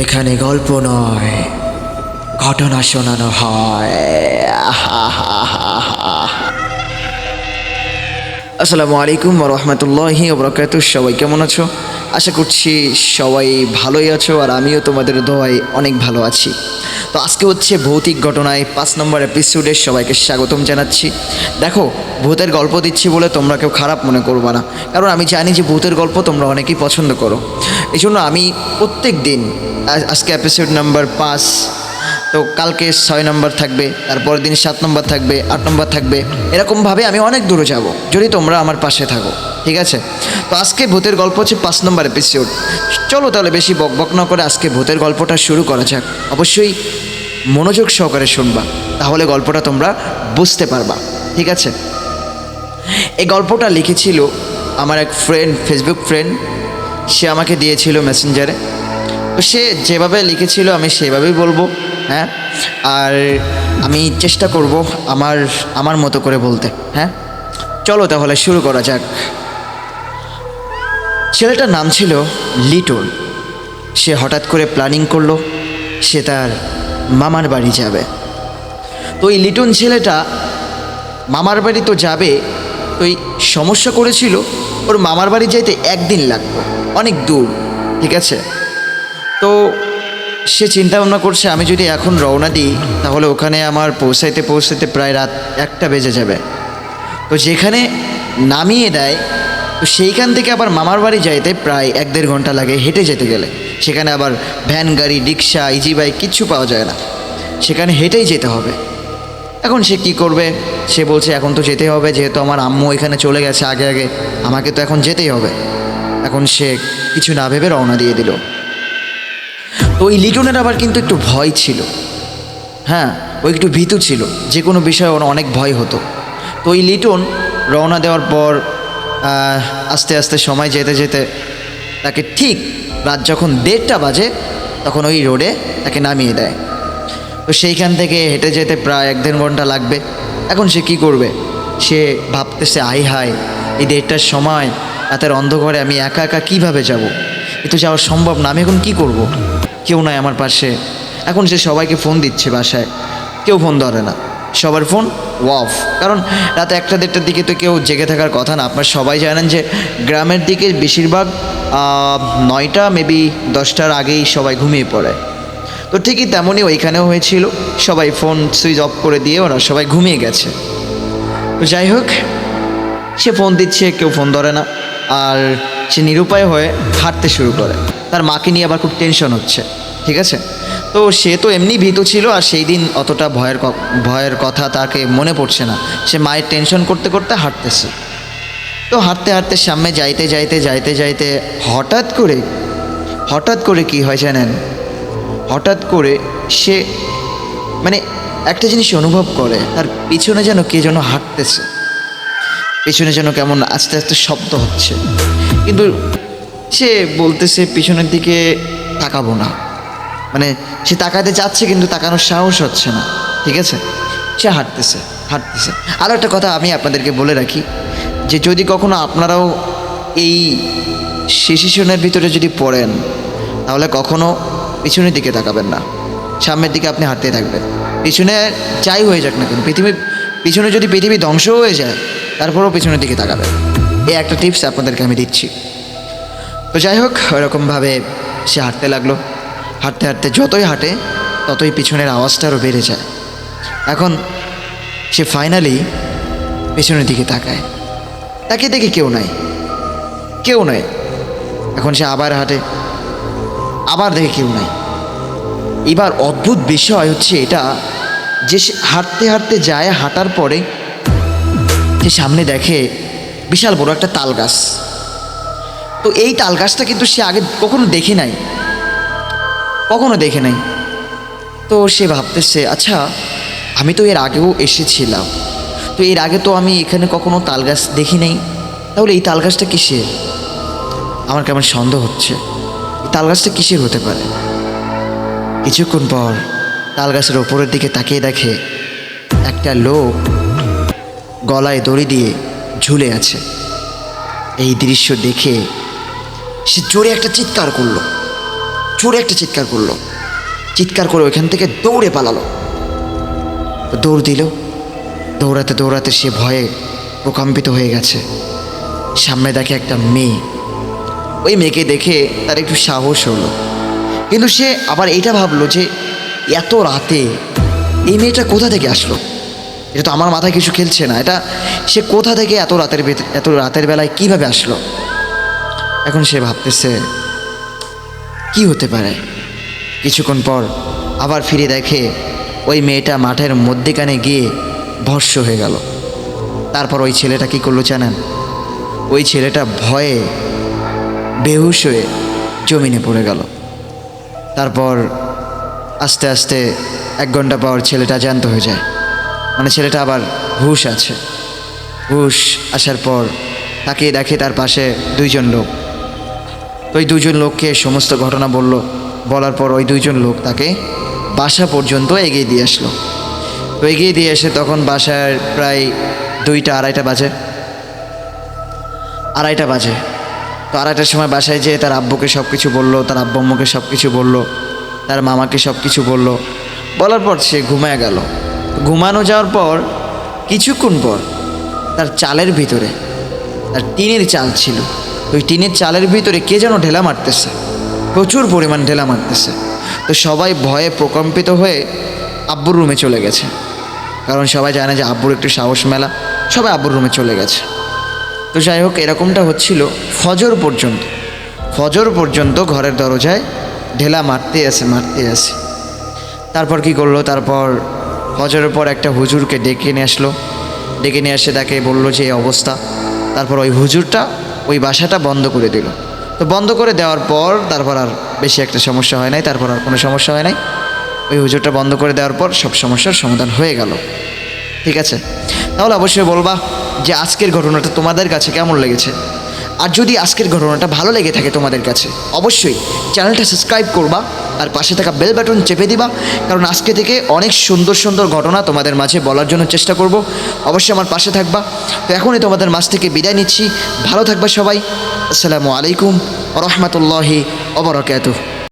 এখানে গল্প নয়, ঘটনা শোনানো হয়। আসসালামু আলাইকুম ওয়া রাহমাতুল্লাহি ওয়া বারাকাতুহু। সবাই কেমন আছো? আশা করছি সবাই ভালোই আছো, আর আমিও তোমাদের দোয়ায় অনেক ভালো আছি। তো আজকে হচ্ছে ভৌতিক ঘটনায় 5 নম্বর এপিসোডে সবাইকে স্বাগতম জানাচ্ছি। দেখো, ভূতের গল্প দিচ্ছি বলে তোমরা কেউ খারাপ মনে করবা না, কারণ আমি জানি যে ভূতের গল্প তোমরা অনেকেই পছন্দ করো। এই জন্য আমি প্রত্যেক দিন, আজকে এপিসোড নাম্বার 5, তো কালকে 6 নম্বর থাকবে, তারপরের দিন 7 নম্বর থাকবে, 8 নম্বর থাকবে, এরকমভাবে আমি অনেক দূরে যাব যদি তোমরা আমার পাশে থাকো, ঠিক আছে? তো আজকে ভূতের গল্প হচ্ছে 5 নম্বর এপিসোড। চলো তাহলে বেশি বকবক না করে আজকে ভূতের গল্পটা শুরু করা যাক। অবশ্যই মনোযোগ সহকারে শুনবা, তাহলে গল্পটা তোমরা বুঝতে পারবা, ঠিক আছে? এই গল্পটা লিখেছিল আমার এক ফ্রেন্ড, ফেসবুক ফ্রেন্ড। সে আমাকে দিয়েছিল মেসেঞ্জারে। তো সে যেভাবে লিখেছিল আমি সেভাবেই বলবো, হ্যাঁ? আর আমি চেষ্টা করব আমার মতো করে বলতে, হ্যাঁ? চলো তাহলে শুরু করা যাক। ছেলেটার নাম ছিল লিটন। সে হঠাৎ করে প্ল্যানিং করলো সে তার মামার বাড়ি যাবে। তো এই লিটন ছেলেটা মামার বাড়ি তো যাবে, তো এই সমস্যা করেছিল ওর মামার বাড়ি যাইতে 1 দিন লাগবে, অনেক দূর, ঠিক আছে? তো সে চিন্তা ভাবনা করছে আমি যদি এখন রওনা দিই তাহলে ওখানে আমার পৌঁছাইতে প্রায় রাত 1টা বেজে যাবে। তো যেখানে নামিয়ে দেয়, তো সেইখান থেকে আবার মামার বাড়ি যাইতে প্রায় 1-1.5 ঘন্টা লাগে হেঁটে যেতে গেলে। সেখানে আবার ভ্যান গাড়ি, রিক্সা, ইজি বাইক কিচ্ছু পাওয়া যায় না, সেখানে হেঁটেই যেতে হবে। এখন সে কি করবে? সে বলছে এখন তো যেতেই হবে, যেহেতু আমার আম্মু এখানে চলে গেছে আগে আগে, আমাকে তো এখন যেতেই হবে। এখন সে কিছু না ভেবে রওনা দিয়ে দিল। তো ওই লিটনের আবার কিন্তু একটু ভয় ছিল, হ্যাঁ, ও একটু ভীতু ছিল, যে কোনো বিষয়ে ওর অনেক ভয় হতো। তো ওই লিটন রওনা দেওয়ার পর আস্তে আস্তে সময় যেতে যেতে তাকে ঠিক রাত যখন 1:30টা বাজে তখন ওই রোডে তাকে নামিয়ে দেয়। তো সেইখান থেকে হেঁটে যেতে প্রায় 1-1.5 ঘন্টা লাগবে। এখন সে কি করবে? সে ভাবতেছে আই হায়, এই 1:30টার সময় রাতের অন্ধকারে আমি একা একা কীভাবে যাব? এ তো যাওয়া সম্ভব না, আমি এখন কি করব? কেউ নাই আমার পাশে। এখন সে সবাইকে ফোন দিচ্ছে বাসায়, কেউ ফোন ধরে না, সবার ফোন অফ। কারণ রাত 1টা-1:30টার দিকে তো কেউ জেগে থাকার কথা না। আপনার সবাই জানেন যে গ্রামের দিকে বেশিরভাগ 9টা মেবি 10টার আগেই সবাই ঘুমিয়ে পড়ে। তো ঠিকই তেমনই ওইখানেও হয়েছিল, সবাই ফোন সুইচ অফ করে দিয়ে ওরা সবাই ঘুমিয়ে গেছে। তো যাই হোক, সে ফোন দিচ্ছে, কেউ ফোন ধরে না, আর সে নিরুপায় হয়ে হাঁটতে শুরু করে। তার মাকে নিয়ে আবার খুব টেনশন হচ্ছে, ঠিক আছে? তো সে তো এমনি ভীত ছিল, আর সেই দিন অতটা ভয়ের কথা তাকে মনে পড়ছে না। সে মায়ের টেনশন করতে করতে হাঁটতেছে। তো হাঁটতে হাঁটতে সামনে যাইতে যাইতে যাইতে যাইতে হঠাৎ করে কি হয় জানেন? হঠাৎ করে সে মানে একটা জিনিস অনুভব করে, তার পিছনে যেন কে যেন হাঁটতেছে, পিছনে যেন কেমন আস্তে আস্তে শব্দ হচ্ছে। কিন্তু সে বলতেছে পিছনের দিকে তাকাবো না, মানে সে তাকাতে যাচ্ছে কিন্তু তাকানোর সাহস হচ্ছে না, ঠিক আছে? সে হাঁটতেছে। আরও একটা কথা আমি আপনাদেরকে বলে রাখি, যে যদি কখনো আপনারাও এই সিচুয়েশনের ভিতরে যদি পড়েন, তাহলে কখনো পিছনের দিকে তাকাবেন না, সামনের দিকে আপনি হাঁটতে থাকবেন। পিছনে যাই হয়ে যাক না কেন, পিছনে যদি পৃথিবী ধ্বংস হয়ে যায় তারপরেও পিছনের দিকে তাকাবেন। এই একটা টিপস আপনাদেরকে আমি দিচ্ছি। তো যাই হোক, ওইরকমভাবে সে হাঁটতে লাগলো। হাঁটতে হাঁটতে যতই হাঁটে ততই পিছনের আওয়াজটা আরও বেড়ে যায়। এখন সে ফাইনালি পেছনের দিকে তাকায়, তাকে দেখে কেউ নাই। এখন সে আবার হাঁটে, আবার দেখে কেউ নাই। এবার অদ্ভুত বিষয় হচ্ছে এটা, যে সে হাঁটতে হাঁটতে যায়, হাঁটার পরে সে সামনে দেখে বিশাল বড় একটা তাল গাছ। তো এই তাল গাছটা কিন্তু সে আগে কখনো দেখে নাই। তো সে ভাবতেছে আচ্ছা, আমি তো এর আগেও এসেছিলাম, তো এর আগে তো আমি এখানে কখনো তাল গাছ দেখি নাই, তাহলে এই তাল গাছটা কিসের? আমার কেমন সন্দেহ হচ্ছে, এই তাল গাছটা কিসের হতে পারে? কিছুক্ষণ পর তাল গাছের ওপরের দিকে তাকিয়ে দেখে একটা লোক গলায় দড়ি দিয়ে ঝুলে আছে। এই দৃশ্য দেখে সে জোরে একটা চিৎকার করলো, জোরে একটা চিৎকার করলো, চিৎকার করে ওইখান থেকে দৌড়ে পালালো। তো দৌড় দিল, দৌড়াতে দৌড়াতে সে ভয়ে প্রকম্পিত হয়ে গেছে। সামনে দেখে একটা মেয়ে, ওই মেয়েকে দেখে তার একটু সাহস হলো, কিন্তু সে আবার এটা ভাবলো যে এত রাতে এই মেয়েটা কোথা থেকে আসলো, এটা তো আমার মাথায় কিছু খেলছে না, এটা সে কোথা থেকে এত রাতের বেলায় কিভাবে আসলো। এখন সে ভাবতেছে কি হতে পারে। কিছুক্ষণ পর আবার ফিরে দেখে ওই মেয়েটা মাঠের মধ্যেখানে গিয়ে ভস্ম হয়ে গেল। তারপর ওই ছেলেটা কি করলো জানেন? ওই ছেলেটা ভয়ে বেহুশ হয়ে জমিনে পড়ে গেল। তারপর আস্তে আস্তে 1 ঘন্টা পর ছেলেটা জ্যান্ত হয়ে যায়, মানে ছেলেটা আবার হুশ আছে। হুশ আসার পর তাকে দেখে তার পাশে 2 জন লোক। তো ওই 2 জন লোককে সমস্ত ঘটনা বলার পর ওই 2 জন লোক তাকে বাসা পর্যন্ত এগিয়ে দিয়ে আসলো। তো এগিয়ে দিয়ে এসে তখন বাসার প্রায় 2টা 2:30 বাজে। তো 2:30টার সময় বাসায় যেয়ে তার আব্বুকে সব কিছু বললো, তার আব্বু আম্মুকে সব কিছু বললো, তার মামাকে সব কিছু বলার পর সে ঘুমায় গেল। ঘুমানো যাওয়ার পর কিছুক্ষণ পর তার চালের ভিতরে, তার টিনের চাল ছিল, ওই টিনের চালের ভিতরে কে যেন ঢেলা মারতেছে, প্রচুর পরিমাণ ঢেলা মারতেছে। তো সবাই ভয়ে প্রকম্পিত হয়ে আব্বুর রুমে চলে গেছে, কারণ সবাই জানে যে আব্বুর একটু সাহস মেলা, সবাই আব্বুর রুমে চলে গেছে। তো যাই হোক, এরকমটা হচ্ছিল ফজর পর্যন্ত ঘরের দরজায় ঢেলা মারতে আসে। তারপর কি করলো, তারপর ফজরের পর একটা হুজুরকে ডেকে নিয়ে এসে তাকে বললো যে এই অবস্থা। তারপর ওই হুজুরটা ওই বাসাটা বন্ধ করে দিল। তো বন্ধ করে দেওয়ার পর তারপর আর বেশি একটা সমস্যা হয় নাই, তারপর আর কোনো সমস্যা হয় নাই। ওই হুজুরটা বন্ধ করে দেওয়ার পর সব সমস্যার সমাধান হয়ে গেল। ঠিক আছে, তাহলে অবশ্যই বলবা যে আজকের ঘটনাটা তোমাদের কাছে কেমন লেগেছে। আর যদি আজকের ঘটনাটা ভালো লেগে থাকে তোমাদের কাছে, অবশ্যই চ্যানেলটা সাবস্ক্রাইব করবা আর পাশে থাকা বেল বাটন চেপে দিবা, কারণ আজকে থেকে অনেক সুন্দর সুন্দর ঘটনা তোমাদের মাঝে বলার জন্য চেষ্টা করব। অবশ্যই আমার পাশে থাকবা। তো এখনই তোমাদের মাঝ থেকে বিদায় নিচ্ছি। ভালো থাকবা সবাই। আসসালামু আলাইকুম ওয়া রাহমাতুল্লাহি ওয়া বারাকাতুহু।